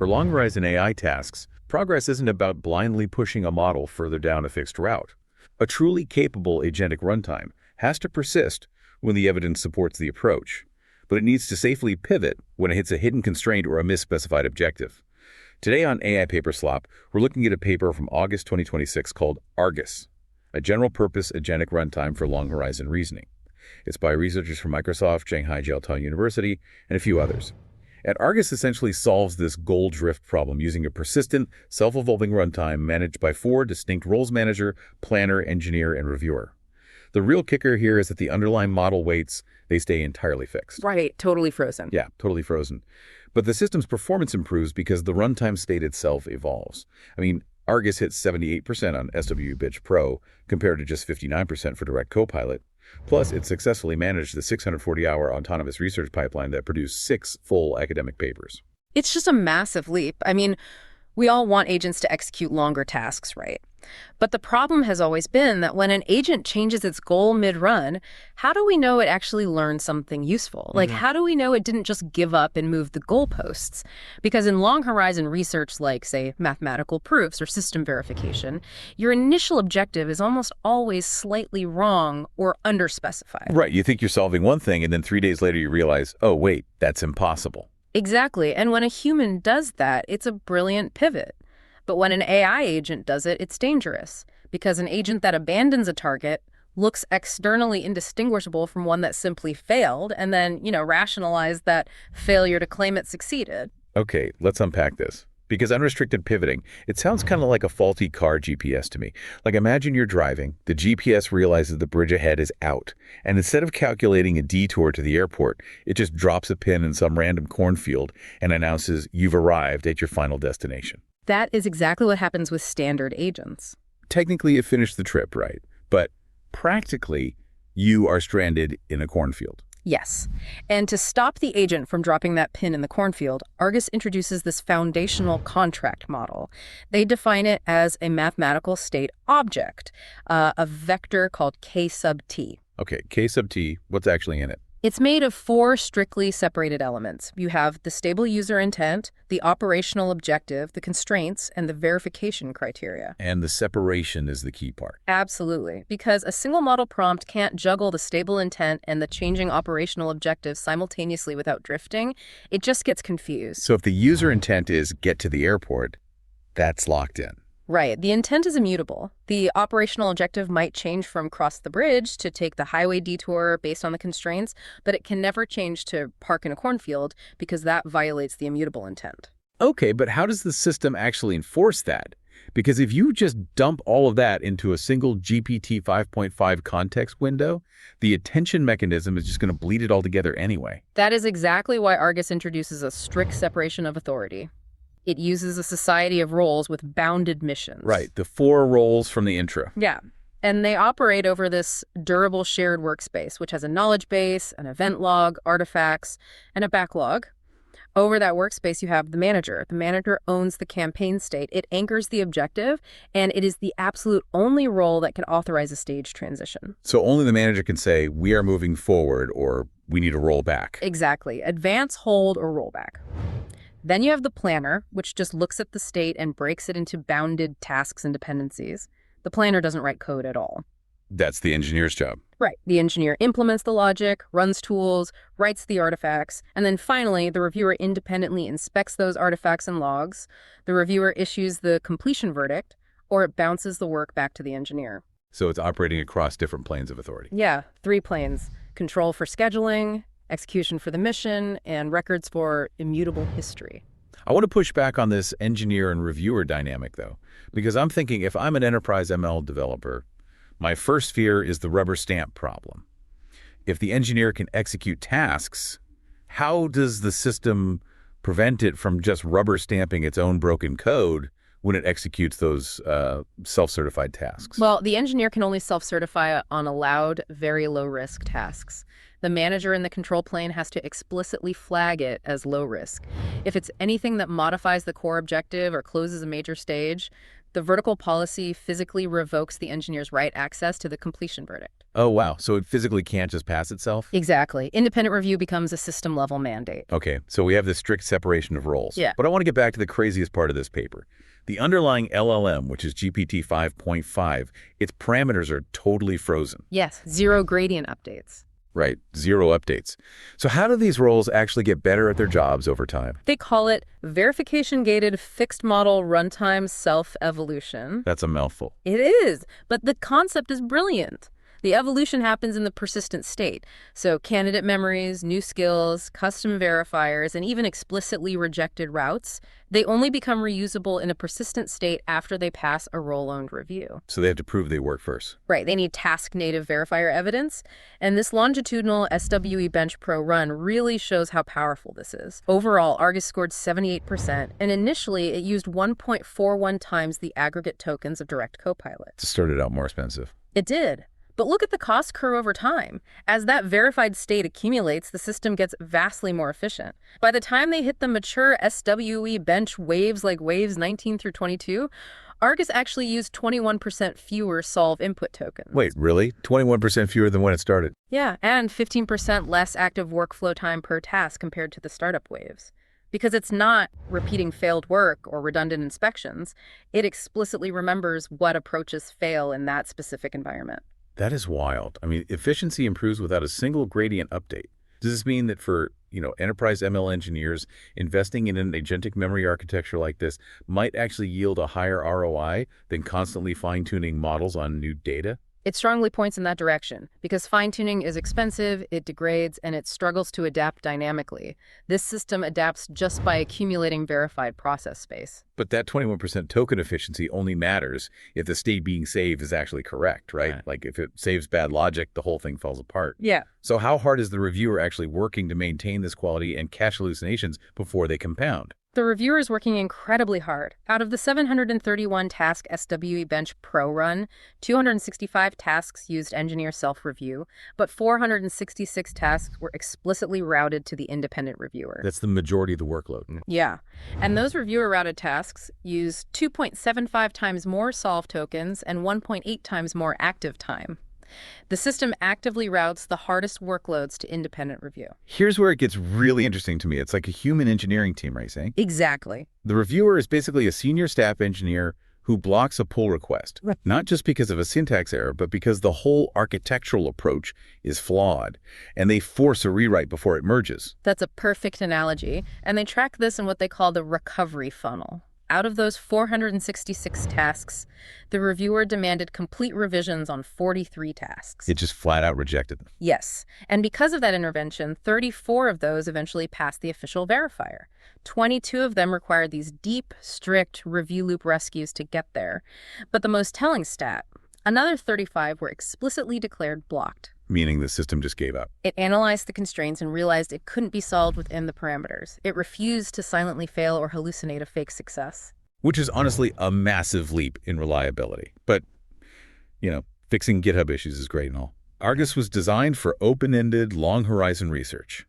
For long-horizon AI tasks, progress isn't about blindly pushing a model further down a fixed route. A truly capable agentic runtime has to persist when the evidence supports the approach, but it needs to safely pivot when it hits a hidden constraint or a misspecified objective. Today on AI Paper Slop, we're looking at a paper from August 2026 called Argus, a general-purpose agentic runtime for long-horizon reasoning. It's by researchers from Microsoft, Shanghai Jiaotong University, and a few others. And Argus essentially solves this goal drift problem using a persistent, self-evolving runtime managed by 4 distinct roles: manager, planner, engineer, and reviewer. The real kicker here is that the underlying model weights, they stay entirely fixed. Right, totally frozen. Yeah, totally frozen. But the system's performance improves because the runtime state itself evolves. I mean, Argus hits 78% on SWE-Bench Pro compared to just 59% for Direct Copilot. Plus, it successfully managed the 640-hour autonomous research pipeline that produced 6 full academic papers. It's just a massive leap. I mean, we all want agents to execute longer tasks, right? But the problem has always been that when an agent changes its goal mid-run, how do we know it actually learned something useful? Like, how do we know it didn't just give up and move the goalposts? Because in long-horizon research like, say, mathematical proofs or system verification, your initial objective is almost always slightly wrong or underspecified. Right, you think you're solving one thing, and then 3 days later you realize, oh, wait, that's impossible. Exactly. And when a human does that, it's a brilliant pivot. But when an AI agent does it, it's dangerous, because an agent that abandons a target looks externally indistinguishable from one that simply failed, and then, rationalize that failure to claim it succeeded. Okay, let's unpack this. Because unrestricted pivoting, it sounds kind of like a faulty car GPS to me. Like, imagine you're driving, the GPS realizes the bridge ahead is out, and instead of calculating a detour to the airport, it just drops a pin in some random cornfield and announces you've arrived at your final destination. That is exactly what happens with standard agents. Technically, it finished the trip, right? But practically, you are stranded in a cornfield. Yes. And to stop the agent from dropping that pin in the cornfield, Argus introduces this foundational contract model. They define it as a mathematical state object, a vector called K sub t. Okay, K sub t, what's actually in it? It's made of 4 strictly separated elements. You have the stable user intent, the operational objective, the constraints, and the verification criteria. And the separation is the key part. Absolutely, because a single model prompt can't juggle the stable intent and the changing operational objectives simultaneously without drifting. It just gets confused. So if the user intent is get to the airport, that's locked in. Right. The intent is immutable. The operational objective might change from cross the bridge to take the highway detour based on the constraints, but it can never change to park in a cornfield because that violates the immutable intent. Okay, but how does the system actually enforce that? Because if you just dump all of that into a single GPT 5.5 context window, the attention mechanism is just going to bleed it all together anyway. That is exactly why Argus introduces a strict separation of authority. It uses a society of roles with bounded missions. Right, the 4 roles from the intro. Yeah, and they operate over this durable shared workspace, which has a knowledge base, an event log, artifacts, and a backlog. Over that workspace, you have the manager. The manager owns the campaign state. It anchors the objective, and it is the absolute only role that can authorize a stage transition. So only the manager can say, we are moving forward, or we need to roll back. Exactly. Advance, hold, or roll back. Then you have the planner, which just looks at the state and breaks it into bounded tasks and dependencies. The planner doesn't write code at all. That's the engineer's job. Right. The engineer implements the logic, runs tools, writes the artifacts, and then finally, the reviewer independently inspects those artifacts and logs. The reviewer issues the completion verdict, or it bounces the work back to the engineer. So it's operating across different planes of authority. Yeah, 3 planes. Control for scheduling, execution for the mission, and records for immutable history. I want to push back on this engineer and reviewer dynamic, though, because I'm thinking if I'm an enterprise ML developer, my first fear is the rubber stamp problem. If the engineer can execute tasks, how does the system prevent it from just rubber stamping its own broken code when it executes those self-certified tasks? Well, the engineer can only self-certify on allowed, very low-risk tasks. The manager in the control plane has to explicitly flag it as low risk. If it's anything that modifies the core objective or closes a major stage, the vertical policy physically revokes the engineer's right access to the completion verdict. Oh, wow. So it physically can't just pass itself? Exactly. Independent review becomes a system-level mandate. Okay, so we have this strict separation of roles. Yeah. But I want to get back to the craziest part of this paper. The underlying LLM, which is GPT 5.5, its parameters are totally frozen. Yes, zero gradient updates. Right, 0 updates. So how do these roles actually get better at their jobs over time? They call it verification-gated fixed model runtime self-evolution. That's a mouthful. It is, but the concept is brilliant. The evolution happens in the persistent state. So candidate memories, new skills, custom verifiers, and even explicitly rejected routes, they only become reusable in a persistent state after they pass a role-owned review. So they have to prove they work first. Right, they need task-native verifier evidence, and this longitudinal SWE-Bench Pro run really shows how powerful this is. Overall, Argus scored 78%, and initially it used 1.41 times the aggregate tokens of Direct Copilot. It started out more expensive. It did. But look at the cost curve over time. As that verified state accumulates, the system gets vastly more efficient. By the time they hit the mature SWE bench waves like waves 19 through 22, Argus actually used 21% fewer solve input tokens. Wait, really? 21% fewer than when it started? Yeah, and 15% less active workflow time per task compared to the startup waves. Because it's not repeating failed work or redundant inspections, it explicitly remembers what approaches fail in that specific environment. That is wild. I mean, efficiency improves without a single gradient update. Does this mean that for, enterprise ML engineers, investing in an agentic memory architecture like this might actually yield a higher ROI than constantly fine-tuning models on new data? It strongly points in that direction, because fine-tuning is expensive, it degrades, and it struggles to adapt dynamically. This system adapts just by accumulating verified process space. But that 21% token efficiency only matters if the state being saved is actually correct, right? Like if it saves bad logic, the whole thing falls apart. Yeah. So how hard is the reviewer actually working to maintain this quality and catch hallucinations before they compound? The reviewer is working incredibly hard. Out of the 731-task SWE-Bench Pro run, 265 tasks used engineer self-review, but 466 tasks were explicitly routed to the independent reviewer. That's the majority of the workload. Yeah, and those reviewer-routed tasks use 2.75 times more solve tokens and 1.8 times more active time. The system actively routes the hardest workloads to independent review. Here's where it gets really interesting to me. It's like a human engineering team, right, saying? Exactly. The reviewer is basically a senior staff engineer who blocks a pull request, not just because of a syntax error, but because the whole architectural approach is flawed, and they force a rewrite before it merges. That's a perfect analogy, and they track this in what they call the recovery funnel. Out of those 466 tasks, the reviewer demanded complete revisions on 43 tasks. It just flat out rejected them. Yes, and because of that intervention, 34 of those eventually passed the official verifier. 22 of them required these deep, strict review loop rescues to get there. But the most telling stat, another 35 were explicitly declared blocked. Meaning the system just gave up. It analyzed the constraints and realized it couldn't be solved within the parameters. It refused to silently fail or hallucinate a fake success. Which is honestly a massive leap in reliability. But, fixing GitHub issues is great and all. Argus was designed for open-ended, long-horizon research.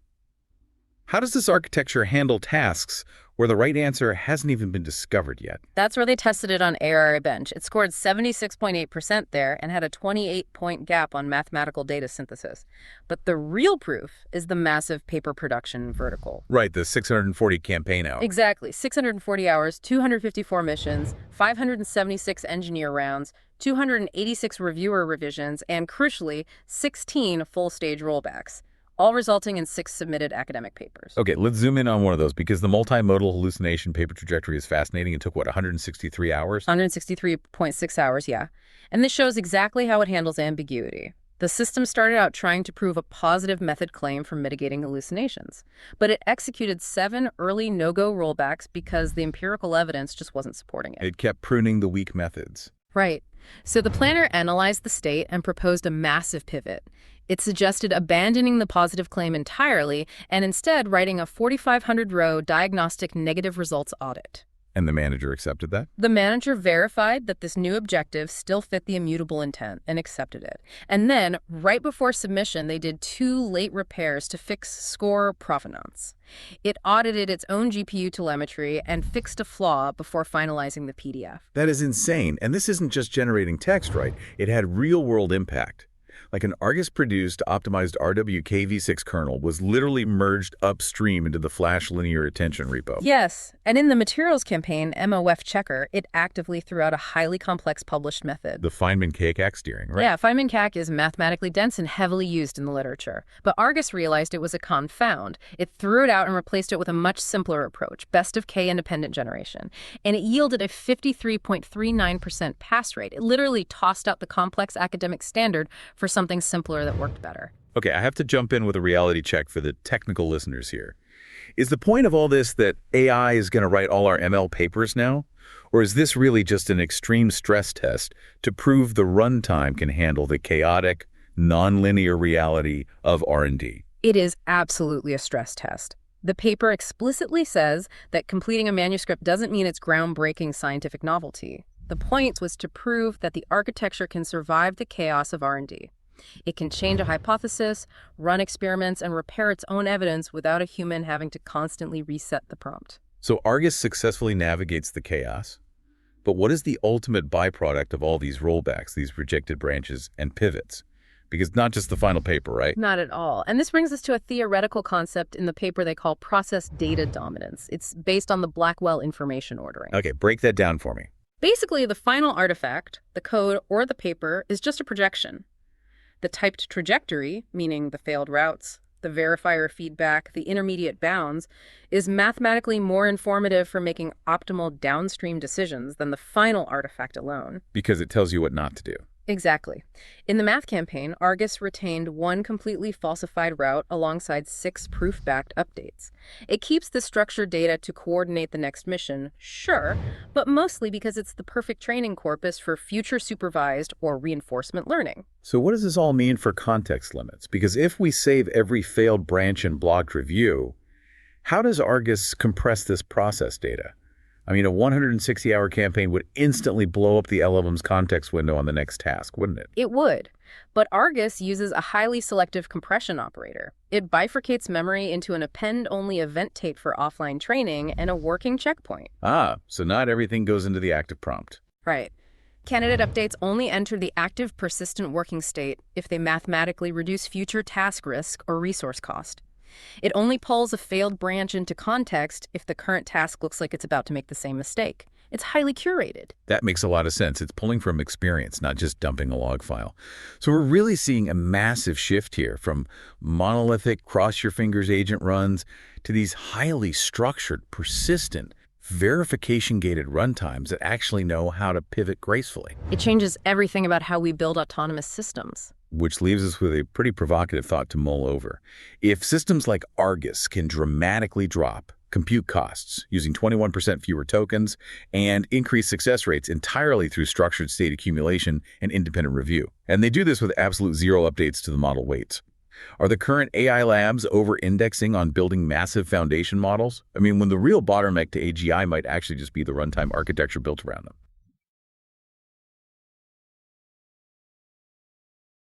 How does this architecture handle tasks where the right answer hasn't even been discovered yet? That's where they tested it on AI Bench. It scored 76.8% there and had a 28-point gap on mathematical data synthesis. But the real proof is the massive paper production vertical. Right, the 640 campaign hours. Exactly. 640 hours, 254 missions, 576 engineer rounds, 286 reviewer revisions, and crucially, 16 full-stage rollbacks, all resulting in 6 submitted academic papers. Okay, let's zoom in on one of those because the multimodal hallucination paper trajectory is fascinating. It took, 163 hours? 163.6 hours, yeah. And this shows exactly how it handles ambiguity. The system started out trying to prove a positive method claim for mitigating hallucinations, but it executed 7 early no-go rollbacks because the empirical evidence just wasn't supporting it. It kept pruning the weak methods. Right. So the planner analyzed the state and proposed a massive pivot. It suggested abandoning the positive claim entirely and instead writing a 4,500-row diagnostic negative results audit. And the manager accepted that? The manager verified that this new objective still fit the immutable intent and accepted it. And then, right before submission, they did 2 late repairs to fix score provenance. It audited its own GPU telemetry and fixed a flaw before finalizing the PDF. That is insane. And this isn't just generating text, right? It had real-world impact. Like an Argus-produced optimized RWKv6 kernel was literally merged upstream into the Flash linear attention repo. Yes, and in the materials campaign, MOF checker, it actively threw out a highly complex published method. The Feynman-Keck steering, right? Yeah, Feynman-Keck is mathematically dense and heavily used in the literature. But Argus realized it was a confound. It threw it out and replaced it with a much simpler approach, best of K independent generation. And it yielded a 53.39% pass rate. It literally tossed out the complex academic standard for something simpler that worked better. Okay, I have to jump in with a reality check for the technical listeners here. Is the point of all this that AI is going to write all our ML papers now? Or is this really just an extreme stress test to prove the runtime can handle the chaotic, nonlinear reality of R&D? It is absolutely a stress test. The paper explicitly says that completing a manuscript doesn't mean it's groundbreaking scientific novelty. The point was to prove that the architecture can survive the chaos of R&D. It can change a hypothesis, run experiments, and repair its own evidence without a human having to constantly reset the prompt. So Argus successfully navigates the chaos. But what is the ultimate byproduct of all these rollbacks, these rejected branches and pivots? Because not just the final paper, right? Not at all. And this brings us to a theoretical concept in the paper they call process data dominance. It's based on the Blackwell information ordering. Okay, break that down for me. Basically, the final artifact, the code or the paper, is just a projection. The typed trajectory, meaning the failed routes, the verifier feedback, the intermediate bounds, is mathematically more informative for making optimal downstream decisions than the final artifact alone. Because it tells you what not to do. Exactly. In the math campaign, Argus retained one completely falsified route alongside 6 proof-backed updates. It keeps the structured data to coordinate the next mission, sure, but mostly because it's the perfect training corpus for future supervised or reinforcement learning. So what does this all mean for context limits? Because if we save every failed branch and blocked review, how does Argus compress this process data? I mean, a 160-hour campaign would instantly blow up the LLM's context window on the next task, wouldn't it? It would. But Argus uses a highly selective compression operator. It bifurcates memory into an append-only event tape for offline training and a working checkpoint. Ah, so not everything goes into the active prompt. Right. Candidate updates only enter the active persistent working state if they mathematically reduce future task risk or resource cost. It only pulls a failed branch into context if the current task looks like it's about to make the same mistake. It's highly curated. That makes a lot of sense. It's pulling from experience, not just dumping a log file. So we're really seeing a massive shift here from monolithic, cross-your-fingers agent runs to these highly structured, persistent, verification-gated runtimes that actually know how to pivot gracefully. It changes everything about how we build autonomous systems. Which leaves us with a pretty provocative thought to mull over. If systems like Argus can dramatically drop compute costs using 21% fewer tokens and increase success rates entirely through structured state accumulation and independent review, and they do this with absolute zero updates to the model weights, are the current AI labs over-indexing on building massive foundation models? I mean, when the real bottleneck to AGI might actually just be the runtime architecture built around them.